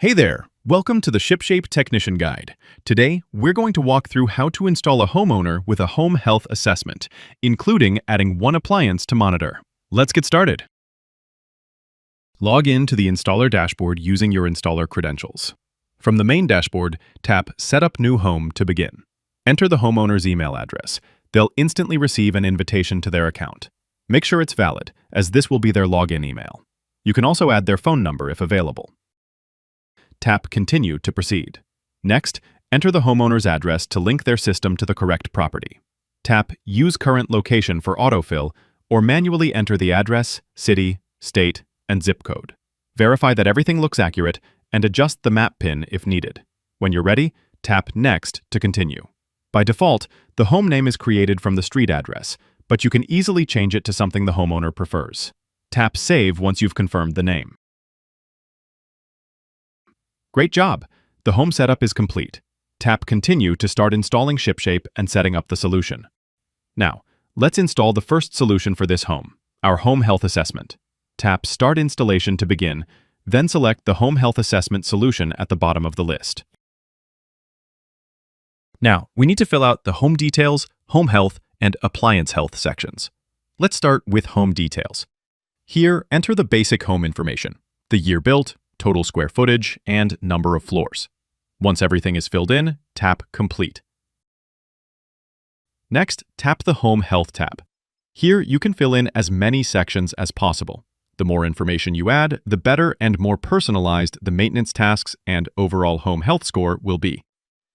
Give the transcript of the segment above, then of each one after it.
Hey there! Welcome to the Shipshape Technician Guide. Today, we're going to walk through how to install a homeowner with a home health assessment, including adding one appliance to monitor. Let's get started. Log in to the installer dashboard using your installer credentials. From the main dashboard, tap Setup New Home to begin. Enter the homeowner's email address. They'll instantly receive an invitation to their account. Make sure it's valid, as this will be their login email. You can also add their phone number if available. Tap Continue to proceed. Next, enter the homeowner's address to link their system to the correct property. Tap Use Current Location for autofill, or manually enter the address, city, state, and zip code. Verify that everything looks accurate and adjust the map pin if needed. When you're ready, tap Next to continue. By default, the home name is created from the street address, but you can easily change it to something the homeowner prefers. Tap Save once you've confirmed the name. Great job! The home setup is complete. Tap Continue to start installing Shipshape and setting up the solution. Now, let's install the first solution for this home, our home health assessment. Tap Start Installation to begin, then select the home health assessment solution at the bottom of the list. Now, we need to fill out the home details, home health, and appliance health sections. Let's start with home details. Here, enter the basic home information, the year built, total square footage, and number of floors. Once everything is filled in, tap Complete. Next, tap the Home Health tab. Here, you can fill in as many sections as possible. The more information you add, the better and more personalized the maintenance tasks and overall home health score will be.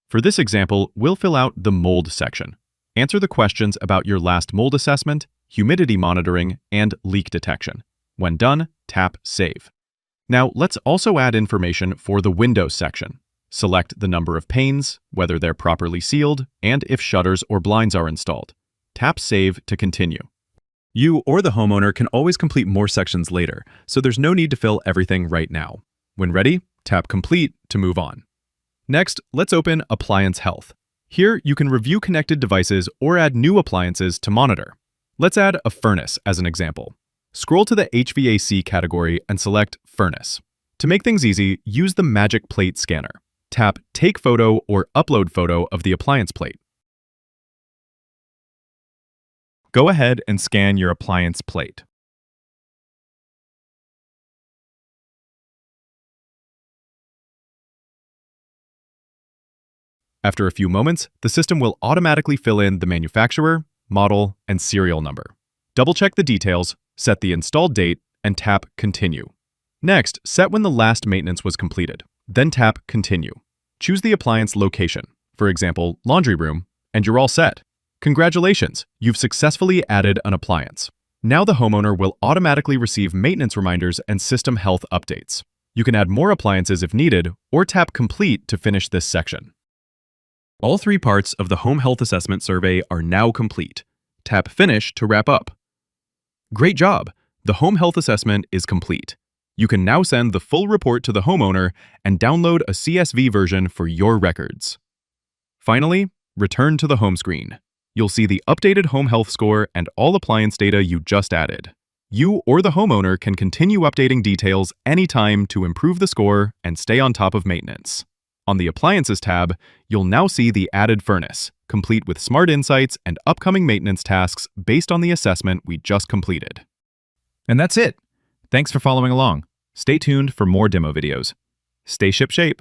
For this example, we'll fill out the mold section. Answer the questions about your last mold assessment, humidity monitoring, and leak detection. When done, tap Save. Now, let's also add information for the windows section. Select the number of panes, whether they're properly sealed, and if shutters or blinds are installed. Tap Save to continue. You or the homeowner can always complete more sections later, so there's no need to fill everything right now. When ready, tap Complete to move on. Next, let's open Appliance Health. Here, you can review connected devices or add new appliances to monitor. Let's add a furnace as an example. Scroll to the HVAC category and select Furnace. To make things easy, use the Magic Plate scanner. Tap Take Photo or Upload Photo of the appliance plate. Go ahead and scan your appliance plate. After a few moments, the system will automatically fill in the manufacturer, model, and serial number. Double-check the details, set the install date, and tap Continue. Next, set when the last maintenance was completed. Then tap Continue. Choose the appliance location, for example, laundry room, and you're all set. Congratulations, you've successfully added an appliance. Now the homeowner will automatically receive maintenance reminders and system health updates. You can add more appliances if needed, or tap Complete to finish this section. All three parts of the home health assessment survey are now complete. Tap Finish to wrap up. Great job! The home health assessment is complete. You can now send the full report to the homeowner and download a CSV version for your records. Finally, return to the home screen. You'll see the updated home health score and all appliance data you just added. You or the homeowner can continue updating details anytime to improve the score and stay on top of maintenance. On the Appliances tab, you'll now see the added furnace, complete with smart insights and upcoming maintenance tasks based on the assessment we just completed. And that's it. Thanks for following along. Stay tuned for more demo videos. Stay shipshape.